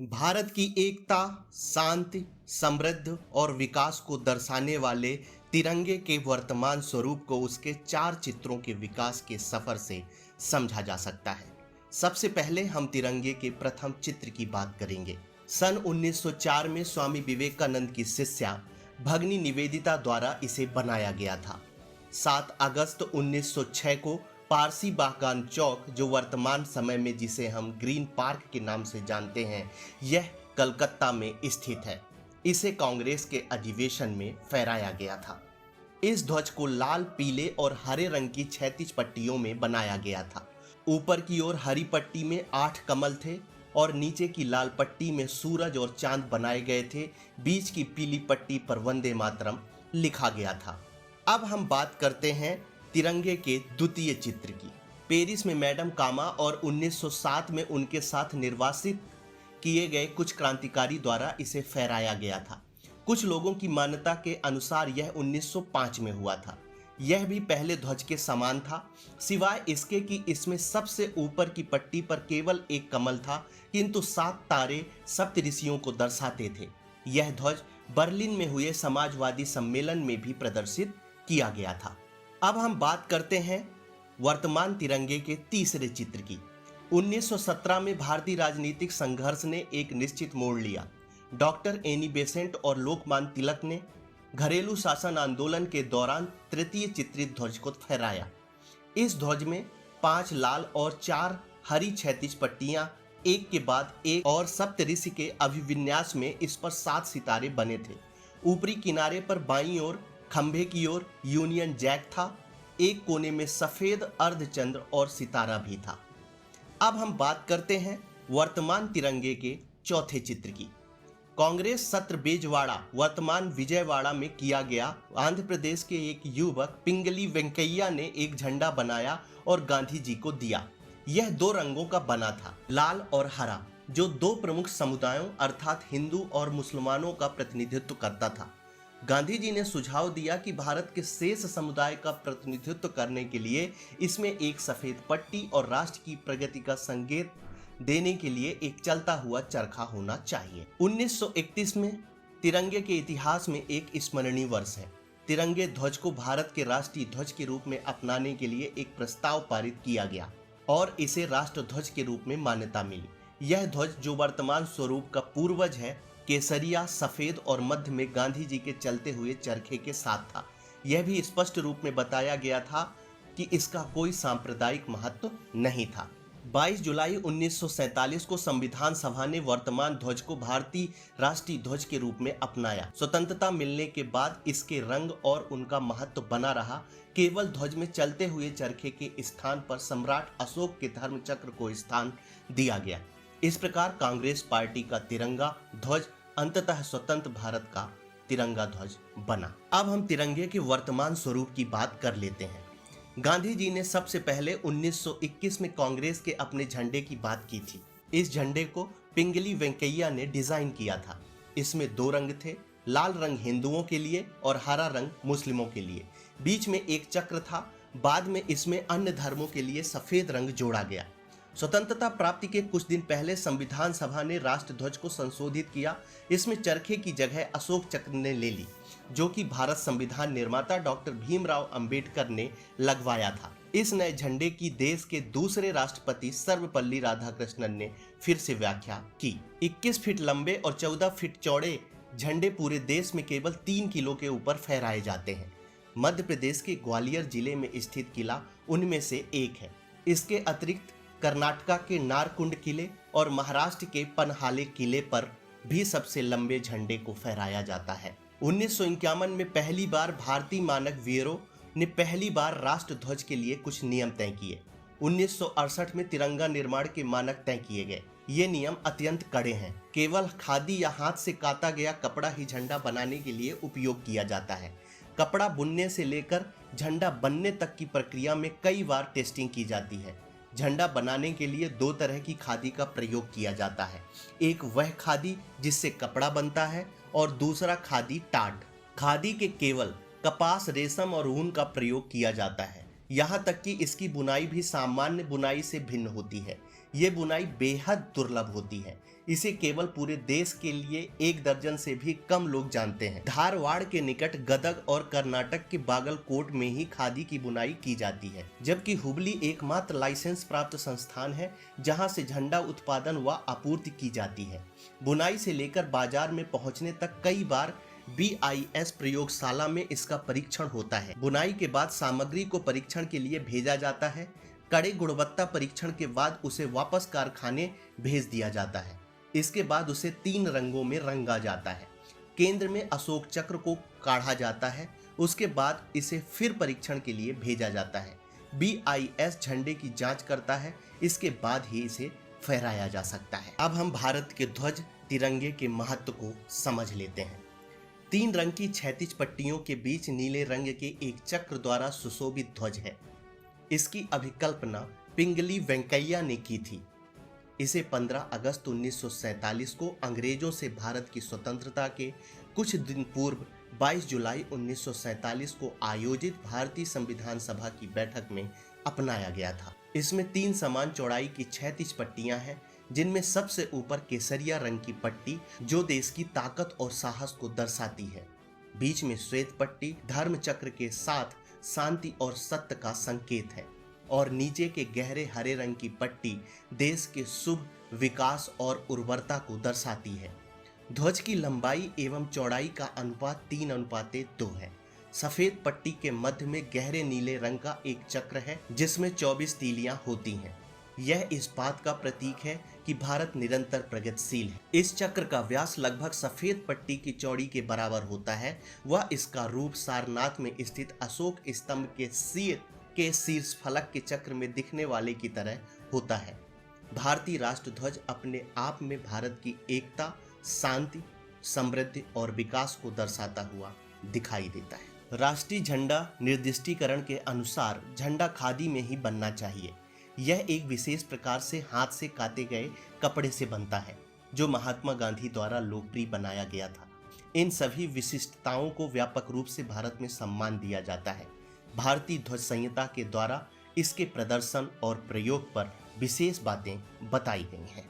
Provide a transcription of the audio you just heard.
भारत की एकता, शांति, समृद्ध और विकास को दर्शाने वाले तिरंगे के वर्तमान स्वरूप को उसके चार चित्रों के विकास के सफर से समझा जा सकता है। सबसे पहले हम तिरंगे के प्रथम चित्र की बात करेंगे। सन 1904 में स्वामी विवेकानंद की शिष्या भगनी निवेदिता द्वारा इसे बनाया गया था। 7 अगस्त 1906 को पारसी बागान चौक, जो वर्तमान समय में जिसे हम ग्रीन पार्क के नाम से जानते हैं, यह कलकत्ता में स्थित है। इसे कांग्रेस के अधिवेशन में फहराया गया था। इस ध्वज को लाल, पीले और हरे रंग की क्षैतिज पट्टियों में बनाया गया था। ऊपर की ओर हरी पट्टी में 8 कमल थे और नीचे की लाल पट्टी में सूरज और चांद बनाए गए थे। बीच की पीली पट्टी पर वंदे मातरम लिखा गया था। अब हम बात करते हैं तिरंगे के द्वितीय चित्र की। पेरिस में मैडम कामा और 1907 में उनके साथ निर्वासित किए गए कुछ क्रांतिकारी द्वारा इसे फहराया गया था। कुछ लोगों की मान्यता के अनुसार यह 1905 में हुआ था। यह भी पहले ध्वज के समान था, सिवाय इसके कि इसमें सबसे ऊपर की पट्टी पर केवल एक कमल था, किंतु 7 तारे सप्तऋषियों को दर्शाते थे। यह ध्वज बर्लिन में हुए समाजवादी सम्मेलन में भी प्रदर्शित किया गया था। अब हम बात करते हैं वर्तमान तिरंगे के तीसरे चित्र की। 1917 में भारतीय राजनीतिक संघर्ष ने एक निश्चित मोड़ लिया। डॉक्टर एनी बेसेंट और लोकमान्य तिलक ने घरेलू शासन आंदोलन के दौरान तृतीय चित्रित ध्वज को फहराया। इस ध्वज में 5 लाल और 4 हरी क्षैतिज पट्टियां एक के बाद एक और सप्तऋषि के अभिविन्यास में इस पर 7 सितारे बने थे। ऊपरी किनारे पर बाईं ओर खंभे की ओर यूनियन जैक था। एक कोने में सफेद अर्धचंद्र और सितारा भी था। अब हम बात करते हैं वर्तमान तिरंगे के चौथे चित्र की। कांग्रेस सत्र बेजवाड़ा, वर्तमान विजयवाड़ा में किया गया। आंध्र प्रदेश के एक युवक पिंगली वेंकैया ने एक झंडा बनाया और गांधी जी को दिया। यह 2 रंगों का बना था, लाल और हरा, जो 2 प्रमुख समुदायों अर्थात हिंदू और मुसलमानों का प्रतिनिधित्व करता था। गांधी जी ने सुझाव दिया कि भारत के शेष समुदाय का प्रतिनिधित्व करने के लिए इसमें एक सफेद पट्टी और राष्ट्र की प्रगति का संकेत देने के लिए एक चलता हुआ चरखा होना चाहिए। 1931 में तिरंगे के इतिहास में एक स्मरणीय वर्ष है। तिरंगे ध्वज को भारत के राष्ट्रीय ध्वज के रूप में अपनाने के लिए एक प्रस्ताव पारित किया गया और इसे राष्ट्र ध्वज के रूप में मान्यता मिली। यह ध्वज, जो वर्तमान स्वरूप का पूर्वज है, केसरिया, सफेद और मध्य में गांधी जी के चलते हुए चरखे के साथ था। यह भी स्पष्ट रूप में बताया गया था कि इसका कोई सांप्रदायिक महत्व नहीं था। 22 जुलाई 1947 को संविधान सभा ने वर्तमान ध्वज को भारतीय राष्ट्रीय ध्वज के रूप में अपनाया। स्वतंत्रता मिलने के बाद इसके रंग और उनका महत्व बना रहा। केवल ध्वज में चलते हुए चरखे के स्थान पर सम्राट अशोक के धर्म चक्र को स्थान दिया गया। इस प्रकार कांग्रेस पार्टी का तिरंगा ध्वज अंततः स्वतंत्र भारत का तिरंगा ध्वज बना। अब हम तिरंगे के वर्तमान स्वरूप की बात कर लेते हैं। गांधी जी ने सबसे पहले 1921 में कांग्रेस के अपने झंडे की बात की थी। इस झंडे को पिंगली वेंकैया ने डिजाइन किया था। इसमें 2 रंग थे, लाल रंग हिंदुओं के लिए और हरा रंग मुस्लिमों के लिए। बीच में एक चक्र था। बाद में इसमें अन्य धर्मों के लिए सफेद रंग जोड़ा गया। स्वतंत्रता प्राप्ति के कुछ दिन पहले संविधान सभा ने राष्ट्र ध्वज को संशोधित किया। इसमें चरखे की जगह अशोक चक्र ने ले ली, जो कि भारत संविधान निर्माता डॉक्टर भीमराव अंबेडकर ने लगवाया था। इस नए झंडे की देश के दूसरे राष्ट्रपति सर्वपल्ली राधाकृष्णन ने फिर से व्याख्या की। 21 फीट लंबे और 14 फीट चौड़े झंडे पूरे देश में केवल 3 किलो के ऊपर फहराए जाते हैं। मध्य प्रदेश के ग्वालियर जिले में स्थित किला उनमें से एक है। इसके अतिरिक्त कर्नाटका के नारकुंड किले और महाराष्ट्र के पनहाले किले पर भी सबसे लंबे झंडे को फहराया जाता है। 1951 में पहली बार भारतीय मानक ब्यूरो ने पहली बार राष्ट्र ध्वज के लिए कुछ नियम तय किए। 1968 में तिरंगा निर्माण के मानक तय किए गए। ये नियम अत्यंत कड़े हैं। केवल खादी या हाथ से काता गया कपड़ा ही झंडा बनाने के लिए उपयोग किया जाता है। कपड़ा बुनने से लेकर झंडा बनने तक की प्रक्रिया में कई बार टेस्टिंग की जाती है। झंडा बनाने के लिए 2 तरह की खादी का प्रयोग किया जाता है। एक वह खादी जिससे कपड़ा बनता है और दूसरा खादी टाट। खादी के केवल कपास, रेशम और ऊन का प्रयोग किया जाता है। यहाँ तक कि इसकी बुनाई भी सामान्य बुनाई से भिन्न होती है। ये बुनाई बेहद दुर्लभ होती है। इसे केवल पूरे देश के लिए 1 दर्जन से भी कम लोग जानते हैं। धारवाड़ के निकट गदग और कर्नाटक के बागलकोट में ही खादी की बुनाई की जाती है, जबकि हुबली एकमात्र लाइसेंस प्राप्त संस्थान है जहां से झंडा उत्पादन व आपूर्ति की जाती है। बुनाई से लेकर बाजार में पहुंचने तक कई बार BIS प्रयोगशाला में इसका परीक्षण होता है। बुनाई के बाद सामग्री को परीक्षण के लिए भेजा जाता है। कड़े गुणवत्ता परीक्षण के बाद उसे वापस कारखाने भेज दिया जाता है। इसके बाद उसे 3 रंगों में रंगा जाता है। केंद्र में अशोक चक्र को काढ़ा जाता है। उसके बाद इसे फिर परीक्षण के लिए भेजा जाता है। BIS झंडे की जांच करता है। इसके बाद ही इसे फहराया जा सकता है। अब हम भारत के ध्वज तिरंगे के महत्व को समझ लेते हैं। 3 रंग की क्षैतिज पट्टियों के बीच नीले रंग के एक चक्र द्वारा सुशोभित ध्वज है। इसकी अभिकल्पना पिंगली वेंकैया ने की थी। इसे 15 अगस्त 1947 को अंग्रेजों से भारत की स्वतंत्रता के कुछ दिन पूर्व 22 जुलाई 1947 को आयोजित भारतीय संविधान सभा की बैठक में अपनाया गया था। इसमें 3 समान चौड़ाई की क्षैतिज पट्टियां हैं, जिनमें सबसे ऊपर केसरिया रंग की पट्टी जो देश की ताकत और साहस को दर्शाती है। बीच में श्वेत पट्टी धर्म चक्र के साथ शांति और सत्य का संकेत है और नीचे के गहरे हरे रंग की पट्टी देश के शुभ विकास और उर्वरता को दर्शाती है। ध्वज की लंबाई एवं चौड़ाई का अनुपात 3:2 है। सफेद पट्टी के मध्य में गहरे नीले रंग का एक चक्र है जिसमें 24 तीलियां होती हैं। यह इस बात का प्रतीक है कि भारत निरंतर प्रगतिशील है। इस चक्र का व्यास लगभग सफेद पट्टी की चौड़ी के बराबर होता है। वह इसका रूप सारनाथ में स्थित अशोक स्तंभ के शीर्ष फलक के चक्र में दिखने वाले की तरह होता है। भारतीय राष्ट्र ध्वज अपने आप में भारत की एकता, शांति, समृद्धि और विकास को दर्शाता हुआ दिखाई देता है। राष्ट्रीय झंडा निर्दिष्टीकरण के अनुसार झंडा खादी में ही बनना चाहिए। यह एक विशेष प्रकार से हाथ से काते गए कपड़े से बनता है जो महात्मा गांधी द्वारा लोकप्रिय बनाया गया था। इन सभी विशिष्टताओं को व्यापक रूप से भारत में सम्मान दिया जाता है। भारतीय ध्वज संहिता के द्वारा इसके प्रदर्शन और प्रयोग पर विशेष बातें बताई गई हैं।